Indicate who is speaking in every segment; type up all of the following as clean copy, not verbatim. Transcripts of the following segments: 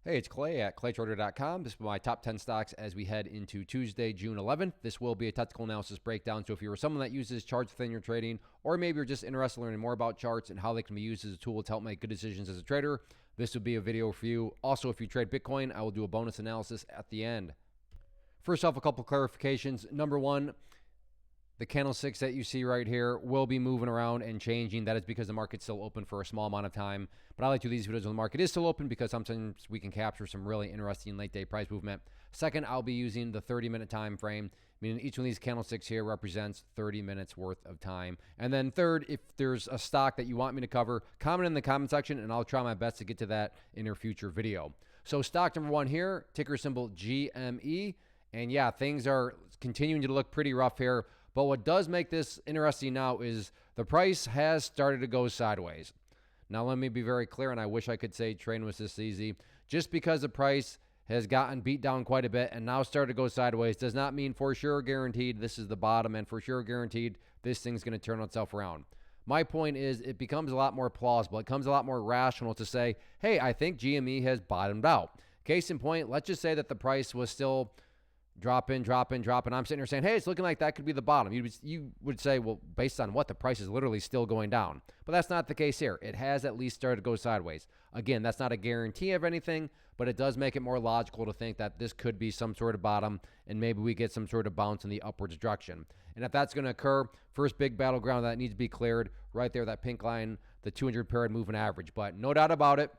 Speaker 1: Hey, it's Clay at claytrader.com. This is my top 10 stocks as we head into Tuesday, June 11th. This will be a technical analysis breakdown. So if you're someone that uses charts within your trading, or maybe you're just interested in learning more about charts and how they can be used as a tool to help make good decisions as a trader, this would be a video for you. Also, if you trade Bitcoin, I will do a bonus analysis at the end. First off, a couple clarifications. Number one, the candlesticks that you see right here will be moving around and changing. That is because the market's still open for a small amount of time. But I like to do these videos when the market is still open because sometimes we can capture some really interesting late day price movement. Second, I'll be using the 30-minute time frame, meaning each one of these candlesticks here represents 30 minutes worth of time. And then third, if there's a stock that you want me to cover, comment in the comment section and I'll try my best to get to that in a future video. So stock number one here, ticker symbol GME. And yeah, things are continuing to look pretty rough here. But what does make this interesting now is the price has started to go sideways. Now, let me be very clear, and I wish I could say trading was this easy. Just because the price has gotten beat down quite a bit and now started to go sideways does not mean for sure guaranteed this is the bottom and for sure guaranteed this thing's going to turn itself around. My point is it becomes a lot more plausible. It becomes a lot more rational to say, hey, I think GME has bottomed out. Case in point, let's just say that the price was still drop in. I'm sitting here saying, hey, it's looking like that could be the bottom. You would say, well, based on what? The price is literally still going down. But that's not the case here. It has at least started to go sideways. Again, that's not a guarantee of anything, but it does make it more logical to think that this could be some sort of bottom and maybe we get some sort of bounce in the upwards direction. And if that's going to occur, first big battleground that needs to be cleared right there, that pink line, the 200 period moving average. But no doubt about it,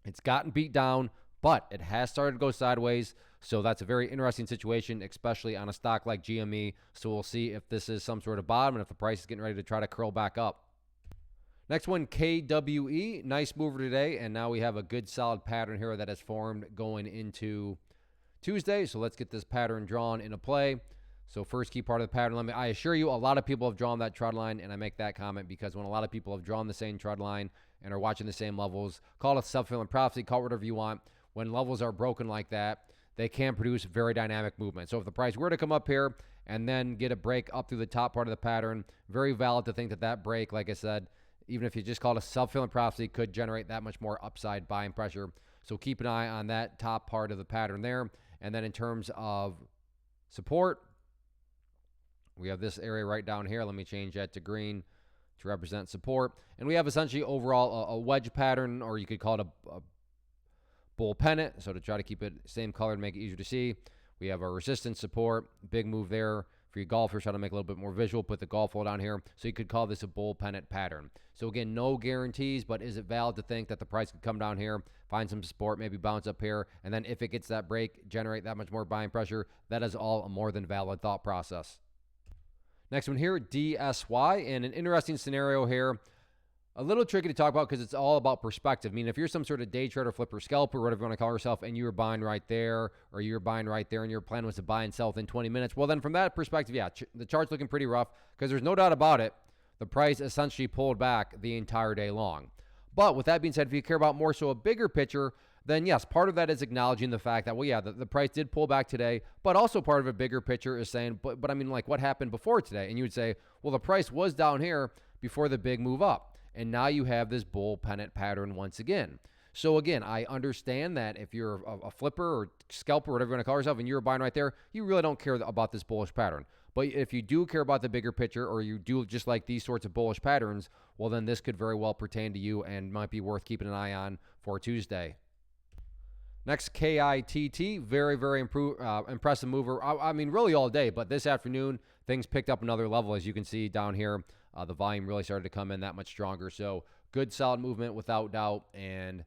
Speaker 1: it's gotten beat down, but it has started to go sideways. So that's a very interesting situation, especially on a stock like GME. So we'll see if this is some sort of bottom and if the price is getting ready to try to curl back up. Next one, KWE. Nice mover today. And now we have a good solid pattern here that has formed going into Tuesday. So let's get this pattern drawn into play. So first key part of the pattern, I assure you, a lot of people have drawn that trend line, and I make that comment because when a lot of people have drawn the same trend line and are watching the same levels, call it self-fulfilling prophecy, call it whatever you want. When levels are broken like that, they can produce very dynamic movement. So if the price were to come up here and then get a break up through the top part of the pattern, very valid to think that that break, like I said, even if you just call it a self-fulfilling prophecy, could generate that much more upside buying pressure. So keep an eye on that top part of the pattern there. And then in terms of support, we have this area right down here. Let me change that to green to represent support. And we have essentially overall a wedge pattern, or you could call it a bull pennant. So to try to keep it same color to make it easier to see, we have our resistance support, big move there. For you golfers, try to make it a little bit more visual, put the golf ball down here. So you could call this a bull pennant pattern. So again, no guarantees, but is it valid to think that the price could come down here, find some support, maybe bounce up here, and then if it gets that break, generate that much more buying pressure? That is all a more than valid thought process. Next one here, DSY, and an interesting scenario here. A little tricky to talk about because it's all about perspective. I mean, if you're some sort of day trader, flipper, scalper, whatever you want to call yourself, and you were buying right there, or you were buying right there, and your plan was to buy and sell within 20 minutes, well, then from that perspective, yeah, the chart's looking pretty rough because there's no doubt about it. The price essentially pulled back the entire day long. But with that being said, if you care about more so a bigger picture, then yes, part of that is acknowledging the fact that, well, yeah, the price did pull back today, but also part of a bigger picture is saying, but I mean, like, what happened before today? And you would say, well, the price was down here before the big move up. And now you have this bull pennant pattern once again. So again, I understand that if you're a flipper or scalper, whatever you want to call yourself, and you're buying right there, you really don't care about this bullish pattern. But if you do care about the bigger picture, or you do just like these sorts of bullish patterns, well, then this could very well pertain to you and might be worth keeping an eye on for Tuesday. Next, KITT, very impressive mover. I mean, really all day, but this afternoon, things picked up another level. As you can see down here, the volume really started to come in that much stronger. So good, solid movement without doubt. And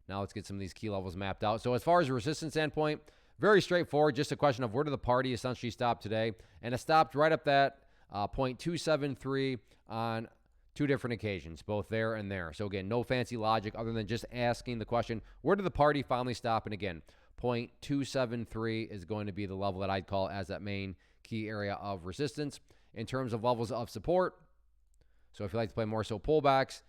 Speaker 1: now let's get some of these key levels mapped out. So as far as a resistance standpoint, very straightforward, just a question of where did the party essentially stop today? And it stopped right up that 0.273 on two different occasions, both there and there. So again, no fancy logic other than just asking the question, where did the party finally stop? And again, 0.273 is going to be the level that I'd call as that main key area of resistance. In terms of levels of support, so if you like to play more so pullbacks,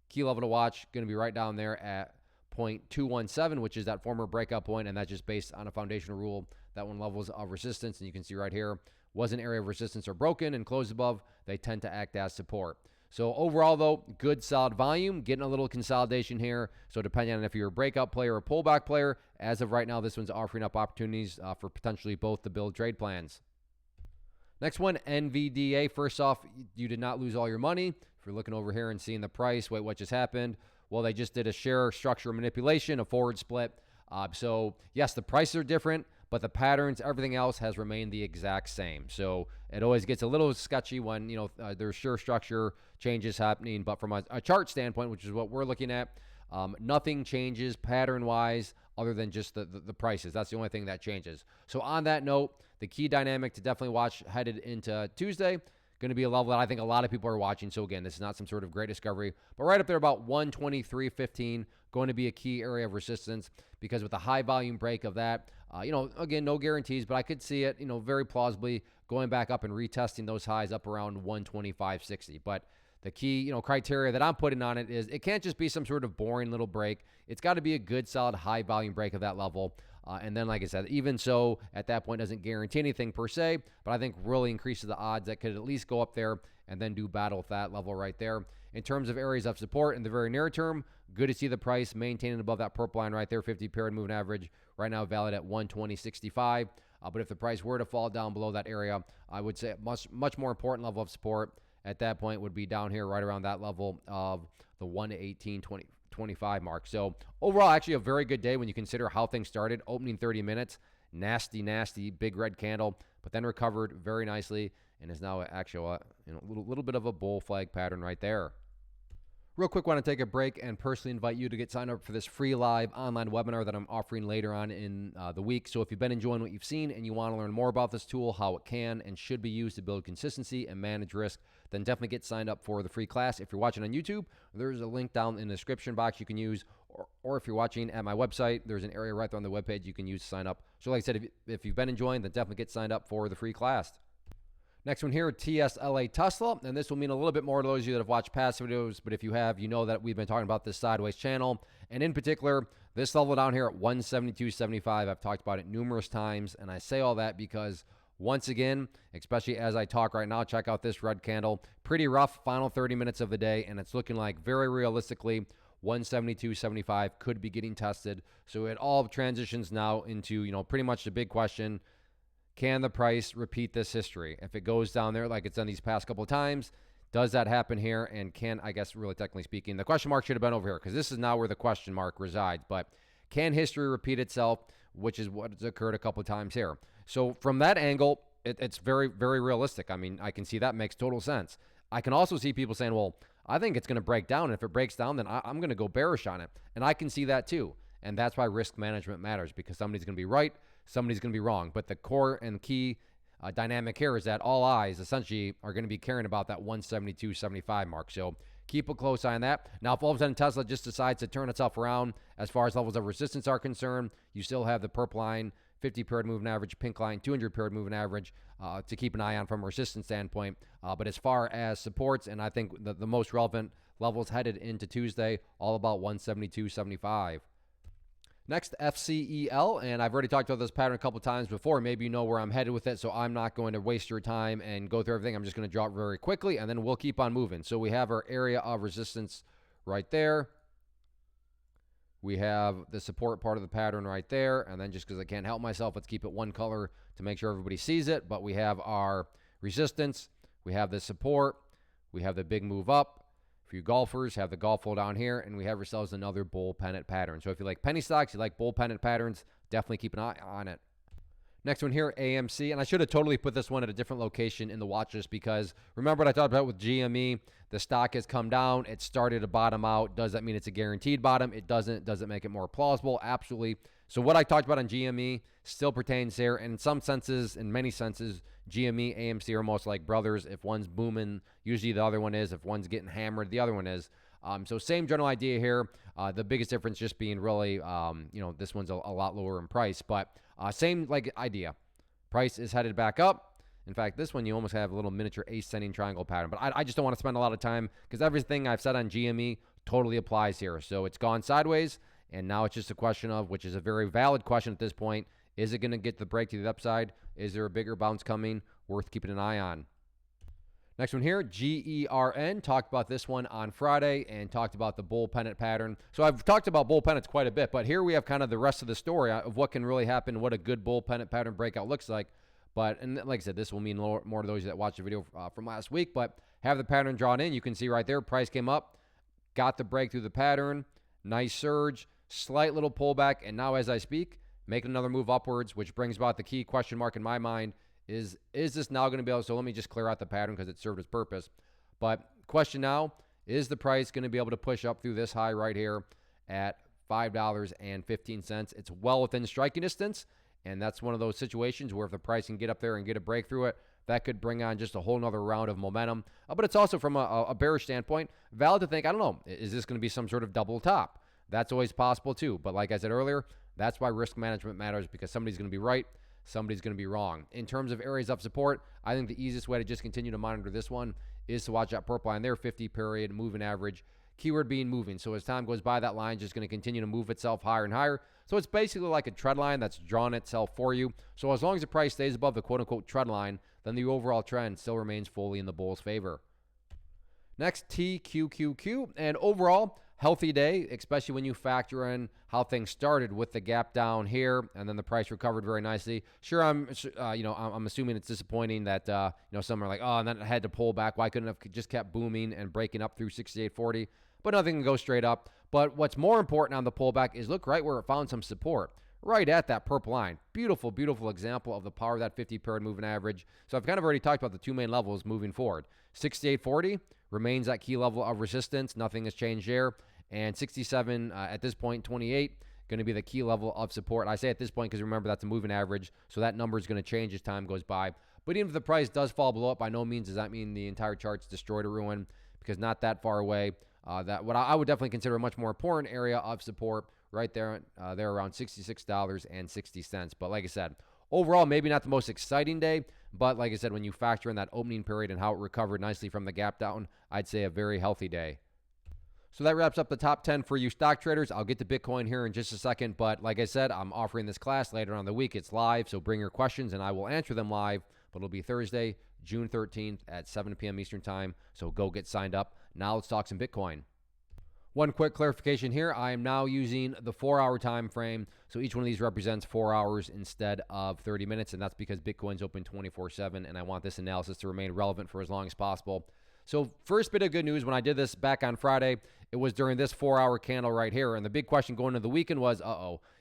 Speaker 1: key level to watch, going to be right down there at 0.217, which is that former breakout point, and that's just based on a foundational rule that when levels of resistance, and you can see right here, was an area of resistance are broken and closed above, they tend to act as support. So overall, though, good solid volume, getting a little consolidation here. So depending on if you're a breakout player or a pullback player, as of right now, this one's offering up opportunities for potentially both the build trade plans. Next one, NVDA. First off, you did not lose all your money. If you're looking over here and seeing the price, wait, what just happened? Well, they just did a share structure manipulation, a forward split. So yes, the prices are different, but the patterns, everything else has remained the exact same. So it always gets a little sketchy when there's share structure changes happening. But from a chart standpoint, which is what we're looking at, nothing changes pattern-wise other than just the prices. That's the only thing that changes. So on that note, the key dynamic to definitely watch headed into Tuesday, going to be a level that I think a lot of people are watching. So again, this is not some sort of great discovery, but right up there about 123.15, going to be a key area of resistance, because with the high volume break of that, again, no guarantees, but I could see it, very plausibly going back up and retesting those highs up around 125.60. But the key, criteria that I'm putting on it is it can't just be some sort of boring little break. It's got to be a good, solid, high volume break of that level. And then, like I said, even so, at that point, doesn't guarantee anything per se, but I think really increases the odds that could at least go up there and then do battle with that level right there. In terms of areas of support in the very near term, good to see the price maintaining above that purple line right there, 50-period moving average, right now valid at 120.65. But if the price were to fall down below that area, I would say much more important level of support at that point would be down here right around that level of the 118.25 mark. So overall, actually a very good day when you consider how things started. Opening 30 minutes, nasty, big red candle, but then recovered very nicely and is now actually a little bit of a bull flag pattern right there. Real quick, want to take a break and personally invite you to get signed up for this free live online webinar that I'm offering later on in the week. So if you've been enjoying what you've seen and you want to learn more about this tool, how it can and should be used to build consistency and manage risk, then definitely get signed up for the free class. If you're watching on YouTube, there's a link down in the description box you can use, or if you're watching at my website, there's an area right there on the webpage you can use to sign up. So like I said, if you've been enjoying, then definitely get signed up for the free class. Next one here, TSLA Tesla, and this will mean a little bit more to those of you that have watched past videos, but if you have, you know that we've been talking about this sideways channel, and in particular, this level down here at 172.75, I've talked about it numerous times, and I say all that because, once again, especially as I talk right now, check out this red candle, pretty rough final 30 minutes of the day, and it's looking like, very realistically, 172.75 could be getting tested, so it all transitions now into, pretty much the big question: can the price repeat this history? If it goes down there like it's done these past couple of times, does that happen here? And can, I guess, really technically speaking, the question mark should have been over here because this is now where the question mark resides. But can history repeat itself, which is what has occurred a couple of times here? So from that angle, it's very, very realistic. I mean, I can see that makes total sense. I can also see people saying, well, I think it's going to break down. And if it breaks down, then I'm going to go bearish on it. And I can see that too. And that's why risk management matters, because somebody's going to be right, somebody's going to be wrong. But the core and key dynamic here is that all eyes essentially are going to be caring about that 172.75 mark. So keep a close eye on that. Now, if all of a sudden Tesla just decides to turn itself around as far as levels of resistance are concerned, you still have the purple line, 50-period moving average, pink line, 200-period moving average to keep an eye on from a resistance standpoint. But as far as supports, and I think the most relevant levels headed into Tuesday, all about 172.75. Next, FCEL, and I've already talked about this pattern a couple times before. Maybe you know where I'm headed with it, so I'm not going to waste your time and go through everything. I'm just going to draw it very quickly, and then we'll keep on moving. So we have our area of resistance right there. We have the support part of the pattern right there, and then just because I can't help myself, let's keep it one color to make sure everybody sees it. But we have our resistance, we have the support, we have the big move up. For you golfers, have the golf hole down here, and we have ourselves another bull pennant pattern. So if you like penny stocks, you like bull pennant patterns, definitely keep an eye on it. Next one here, AMC, and I should have totally put this one at a different location in the watch list because remember what I talked about with GME? The stock has come down. It started to bottom out. Does that mean it's a guaranteed bottom? It doesn't. Does it make it more plausible? Absolutely. So what I talked about on GME still pertains there, and in some senses, in many senses, GME, AMC are almost like brothers. If one's booming, usually the other one is. If one's getting hammered, the other one is. So same general idea here. The biggest difference just being really, this one's a lot lower in price, but same like idea. Price is headed back up. In fact, this one you almost have a little miniature ascending triangle pattern, but I just don't want to spend a lot of time because everything I've said on GME totally applies here. So it's gone sideways, and now it's just a question of, which is a very valid question at this point, is it going to get the break to the upside? Is there a bigger bounce coming? Worth keeping an eye on. Next one here, GERN. Talked about this one on Friday and talked about the bull pennant pattern. So I've talked about bull pennants quite a bit, but here we have kind of the rest of the story of what can really happen, what a good bull pennant pattern breakout looks like. But, and like I said, this will mean more to those that watched the video from last week, but have the pattern drawn in. You can see right there, price came up, got the break through the pattern, nice surge, slight little pullback, and now as I speak, making another move upwards, which brings about the key question mark in my mind. Is this now going to be able, so let me just clear out the pattern because it served its purpose. But question now, is the price going to be able to push up through this high right here at $5.15? It's well within striking distance, and that's one of those situations where if the price can get up there and get a break through it, that could bring on just a whole nother round of momentum. But it's also from a bearish standpoint, valid to think, I don't know, is this going to be some sort of double top? That's always possible too. But like I said earlier, that's why risk management matters, because somebody's going to be right, somebody's going to be wrong. In terms of areas of support, I think the easiest way to just continue to monitor this one is to watch that purple line there, 50-period moving average, keyword being moving. So as time goes by, that line is just going to continue to move itself higher and higher. So it's basically like a trend line that's drawn itself for you. So as long as the price stays above the quote-unquote trend line, then the overall trend still remains fully in the bull's favor. Next, TQQQ. And overall, healthy day, especially when you factor in how things started with the gap down here, and then the price recovered very nicely. Sure, I'm assuming it's disappointing that some are like, oh, and then it had to pull back. Why couldn't it have just kept booming and breaking up through 68.40? But nothing can go straight up. But what's more important on the pullback is look right where it found some support, right at that purple line. Beautiful, beautiful example of the power of that 50-period moving average. So I've kind of already talked about the two main levels moving forward. 68.40 remains that key level of resistance. Nothing has changed there. And 67 at this point, 28, going to be the key level of support. I say at this point because remember that's a moving average, so that number is going to change as time goes by. But even if the price does fall below it, by no means does that mean the entire chart's destroyed or ruined, because not that far away. That what I would definitely consider a much more important area of support right there, there around $66.60. But like I said, overall, maybe not the most exciting day, but like I said, when you factor in that opening period and how it recovered nicely from the gap down, I'd say a very healthy day. So that wraps up the top 10 for you stock traders. I'll get to Bitcoin here in just a second, but like I said, I'm offering this class later on in the week. It's live, so bring your questions and I will answer them live, but it'll be Thursday, June 13th at 7 p.m. Eastern Time, so go get signed up. Now let's talk some Bitcoin. One quick clarification here. I am now using the 4-hour time frame, so each one of these represents 4 hours instead of 30 minutes, and that's because Bitcoin's open 24/7, and I want this analysis to remain relevant for as long as possible. So first bit of good news, when I did this back on Friday, it was during this 4-hour candle right here, and the big question going into the weekend was,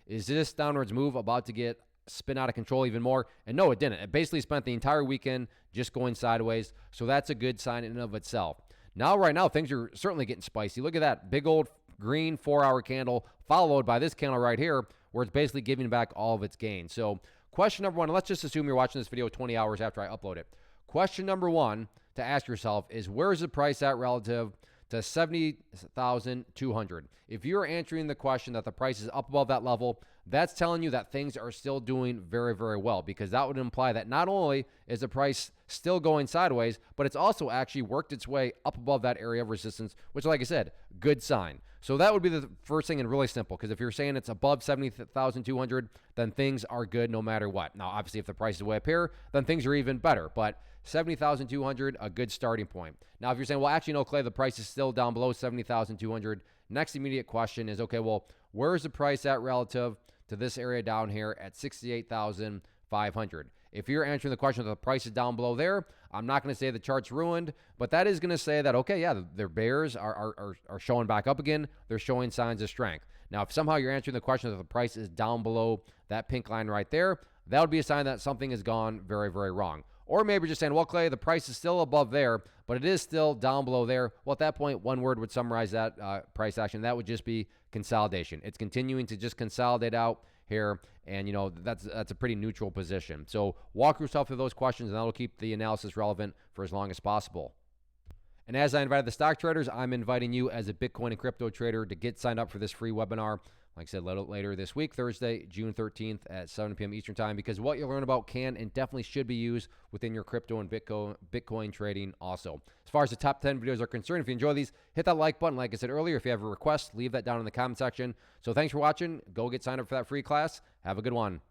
Speaker 1: is this downwards move about to get spin out of control even more? And no, it didn't. It basically spent the entire weekend just going sideways, so that's a good sign in and of itself. Now, right now, things are certainly getting spicy. Look at that big old green 4-hour candle followed by this candle right here where it's basically giving back all of its gains. So question number one, let's just assume you're watching this video 20 hours after I upload it. Question number one to ask yourself is, where's the price at relative to 70,200? If you're answering the question that the price is up above that level, that's telling you that things are still doing very, very well, because that would imply that not only is the price still going sideways, but it's also actually worked its way up above that area of resistance, which, like I said, good sign. So that would be the first thing, and really simple, because if you're saying it's above 70,200, then things are good no matter what. Now, obviously, if the price is way up here, then things are even better, but 70,200, a good starting point. Now, if you're saying, well, actually, no, Clay, the price is still down below 70,200, next immediate question is, okay, well, where's the price at relative to this area down here at 68,500? If you're answering the question that the price is down below there, I'm not going to say the chart's ruined, but that is going to say that, okay, yeah, their bears are showing back up again. They're showing signs of strength. Now, if somehow you're answering the question that the price is down below that pink line right there, that would be a sign that something has gone very, very wrong. Or maybe just saying, well, Clay, the price is still above there, but it is still down below there. Well, at that point, one word would summarize that price action. That would just be consolidation. It's continuing to just consolidate out here, and that's a pretty neutral position. So walk yourself through those questions, and that'll keep the analysis relevant for as long as possible. And as I invited the stock traders, I'm inviting you as a Bitcoin and crypto trader to get signed up for this free webinar. Like I said, later this week, Thursday, June 13th at 7 p.m. Eastern Time, because what you learn about can and definitely should be used within your crypto and Bitcoin trading also. As far as the top 10 videos are concerned, if you enjoy these, hit that like button. Like I said earlier, if you have a request, leave that down in the comment section. So thanks for watching. Go get signed up for that free class. Have a good one.